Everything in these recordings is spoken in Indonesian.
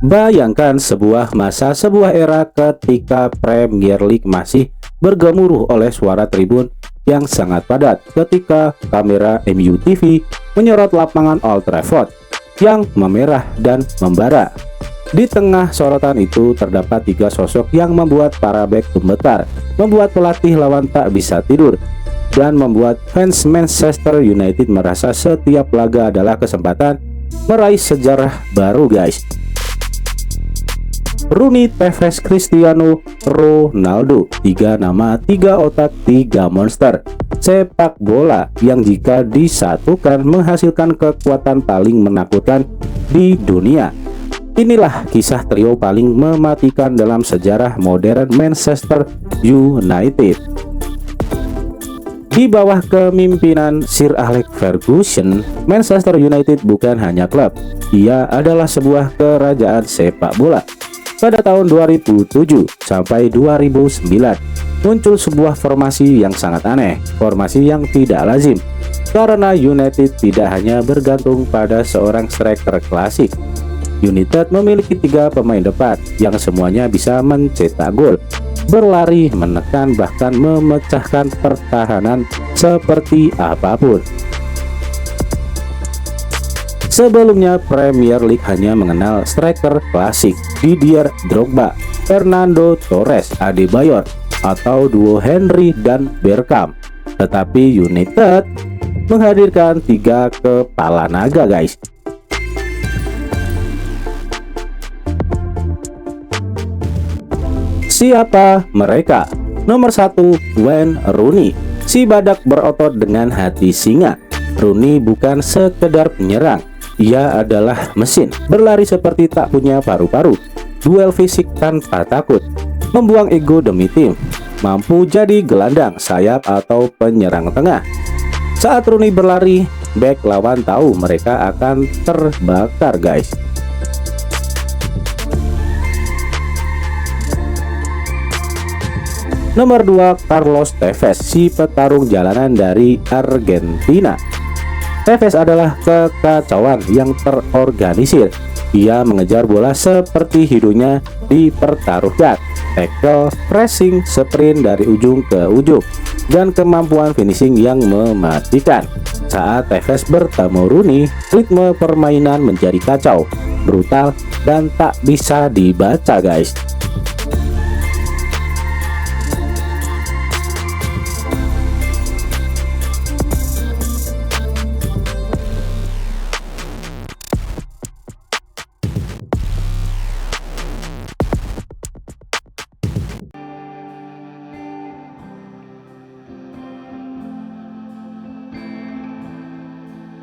Bayangkan sebuah era ketika Premier League masih bergemuruh oleh suara tribun yang sangat padat ketika kamera MU TV menyorot lapangan Old Trafford yang memerah dan membara. Di tengah sorotan itu terdapat tiga sosok yang membuat para bek gemetar, membuat pelatih lawan tak bisa tidur, dan membuat fans Manchester United merasa setiap laga adalah kesempatan meraih sejarah baru, guys. Rooney, Tevez, Cristiano Ronaldo. Tiga nama, tiga otak, tiga monster sepak bola yang jika disatukan menghasilkan kekuatan paling menakutkan di dunia. Inilah kisah trio paling mematikan dalam sejarah modern Manchester United. Di bawah kepemimpinan Sir Alex Ferguson, Manchester United bukan hanya klub, ia adalah sebuah kerajaan sepak bola. Pada tahun 2007 sampai 2009, muncul sebuah formasi yang sangat aneh, formasi yang tidak lazim, karena United tidak hanya bergantung pada seorang striker klasik. United memiliki tiga pemain depan yang semuanya bisa mencetak gol, berlari, menekan, bahkan memecahkan pertahanan seperti apapun. Sebelumnya Premier League hanya mengenal striker klasik Didier Drogba, Fernando Torres, Adebayor, atau duo Henry dan Bergkamp. Tetapi United menghadirkan tiga kepala naga, guys. Siapa mereka? Nomor 1, Wayne Rooney, si badak berotot dengan hati singa. Rooney bukan sekedar penyerang, ia adalah mesin, berlari seperti tak punya paru-paru, duel fisik tanpa takut, membuang ego demi tim, mampu jadi gelandang, sayap, atau penyerang tengah. Saat Rooney berlari, bek lawan tahu mereka akan terbakar, guys. Nomor 2, Carlos Tevez, si petarung jalanan dari Argentina. Tevez adalah kekacauan yang terorganisir. Ia mengejar bola seperti hidungnya dipertaruhkan, tackle, pressing, sprint dari ujung ke ujung, dan kemampuan finishing yang mematikan. Saat Tevez bertemu Rooney, ritme permainan menjadi kacau, brutal, dan tak bisa dibaca, guys.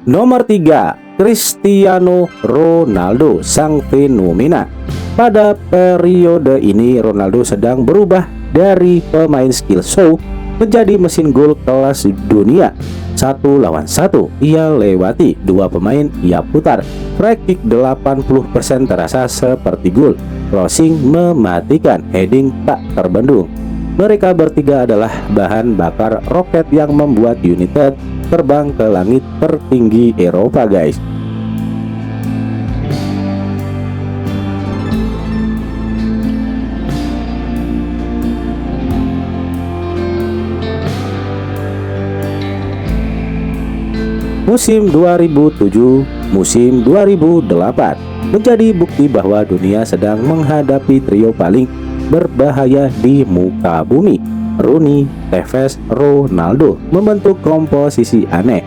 Nomor 3, Cristiano Ronaldo, sang fenomena. Pada periode ini Ronaldo sedang berubah dari pemain skill show menjadi mesin gol kelas dunia. 1 lawan 1 ia lewati, dua pemain ia putar, free kick 80% terasa seperti gol, crossing mematikan, heading tak terbendung. Mereka bertiga adalah bahan bakar roket yang membuat United terbang ke langit tertinggi Eropa, guys. Musim 2007, musim 2008 menjadi bukti bahwa dunia sedang menghadapi trio paling berbahaya di muka bumi. Rooney, Tevez, Ronaldo membentuk komposisi aneh.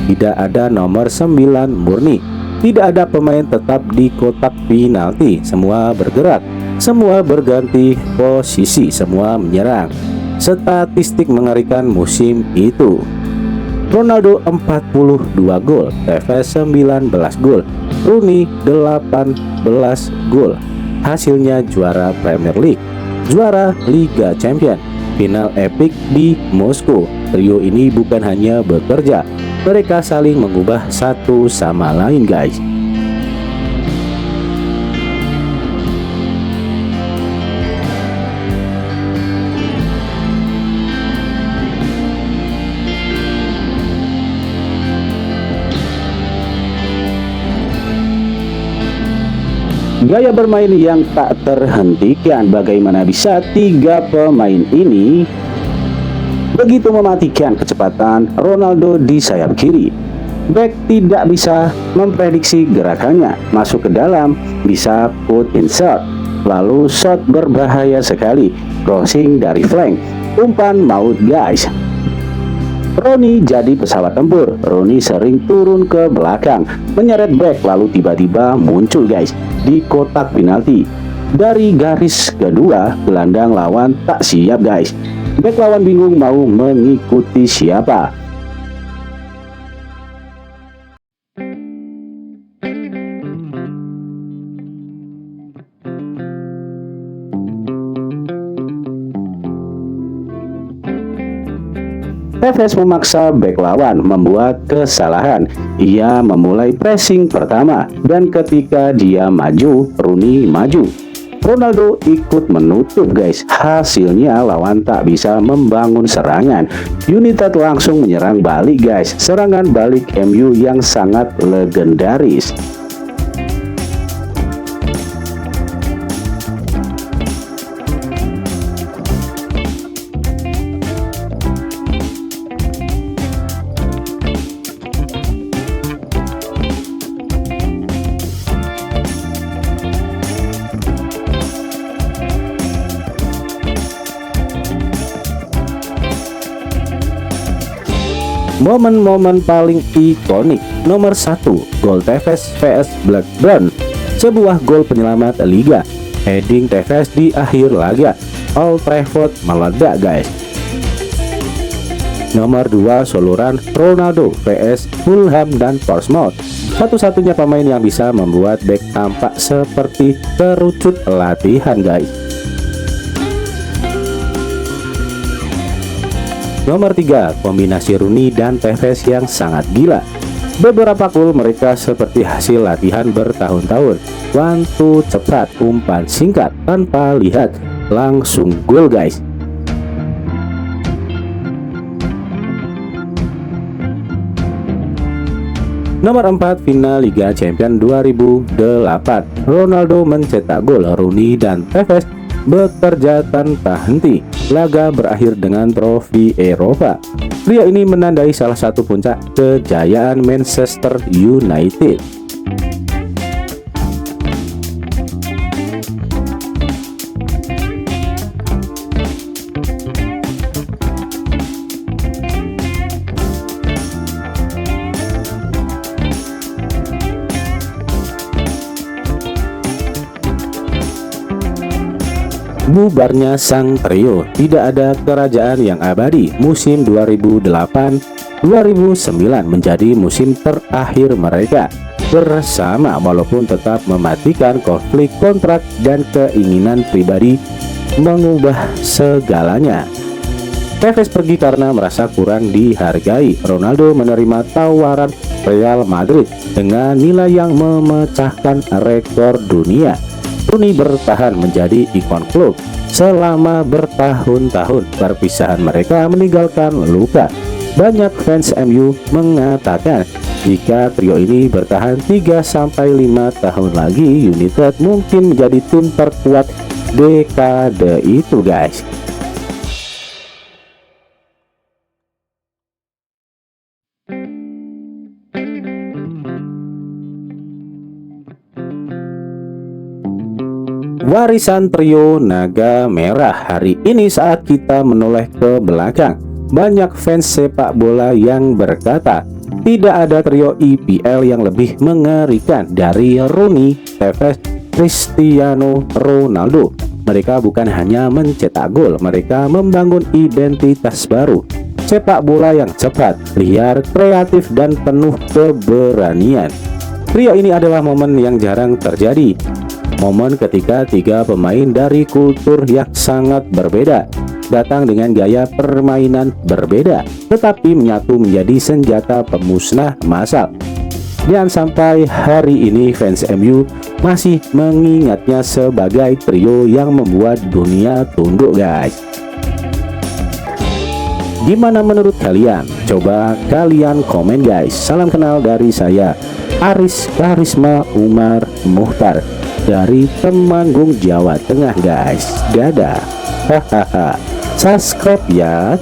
Tidak ada nomor 9 murni, tidak ada pemain tetap di kotak penalti. Semua bergerak, semua berganti posisi, semua menyerang. Statistik mengerikan musim itu: Ronaldo 42 gol, Tevez 19 gol, Rooney 18 gol. Hasilnya juara Premier League, juara Liga Champions, final epik di Moskow. Trio ini bukan hanya bekerja, mereka saling mengubah satu sama lain, guys. Gaya bermain yang tak terhentikan. Bagaimana bisa tiga pemain ini begitu mematikan kecepatan Ronaldo di sayap kiri? Back tidak bisa memprediksi gerakannya, masuk ke dalam, bisa put in shot, lalu shot berbahaya sekali, crossing dari flank, umpan maut guys. Rooney jadi pesawat tempur. Rooney sering turun ke belakang, menyeret back, lalu tiba-tiba muncul guys di kotak penalti. Dari garis kedua, gelandang lawan tak siap guys. Back lawan bingung mau mengikuti siapa. Tevez memaksa bek lawan membuat kesalahan. Ia memulai pressing pertama dan ketika dia maju, Rooney maju. Ronaldo ikut menutup guys. Hasilnya lawan tak bisa membangun serangan. United langsung menyerang balik guys. Serangan balik MU yang sangat legendaris. Momen-momen paling ikonik. Nomor 1, gol Tevez vs Blackburn. Sebuah gol penyelamat Liga. Heading Tevez di akhir laga. Old Trafford meledak guys. Nomor 2, soluran Ronaldo vs Fulham dan Portsmouth. Satu-satunya pemain yang bisa membuat back tampak seperti kerucut latihan guys. Nomor 3, kombinasi Rooney dan Tevez yang sangat gila. Beberapa gol mereka seperti hasil latihan bertahun-tahun. One two cepat, umpan singkat tanpa lihat, langsung gol guys. Nomor 4, final Liga Champions 2008. Ronaldo mencetak gol, Rooney dan Tevez bekerja tanpa henti. Laga berakhir dengan trofi Eropa. Pria ini menandai salah satu puncak kejayaan Manchester United. Bubarnya sang trio, tidak ada kerajaan yang abadi. Musim 2008-2009 menjadi musim terakhir mereka bersama, walaupun tetap mematikan konflik kontrak dan keinginan pribadi mengubah segalanya. Tevez pergi karena merasa kurang dihargai. Ronaldo menerima tawaran Real Madrid dengan nilai yang memecahkan rekor dunia. Rooney bertahan menjadi ikon klub selama bertahun-tahun. Perpisahan mereka meninggalkan luka. Banyak fans MU mengatakan jika trio ini bertahan 3-5 tahun lagi, United mungkin menjadi tim terkuat dekade itu guys. Warisan trio naga merah. Hari ini saat kita menoleh ke belakang, banyak fans sepak bola yang berkata tidak ada trio IPL yang lebih mengerikan dari Rooney, Tevez, Cristiano Ronaldo. Mereka bukan hanya mencetak gol, mereka membangun identitas baru. Sepak bola yang cepat, liar, kreatif, dan penuh keberanian. Trio ini adalah momen yang jarang terjadi. Momen ketika tiga pemain dari kultur yang sangat berbeda datang dengan gaya permainan berbeda, tetapi menyatu menjadi senjata pemusnah massal. Dan sampai hari ini fans MU masih mengingatnya sebagai trio yang membuat dunia tunduk guys. Gimana menurut kalian? Coba kalian komen guys. Salam kenal dari saya, Aris Karisma Umar Muhtar. dari Temanggung, Jawa Tengah guys. Dadah. Hahaha. Subscribe ya.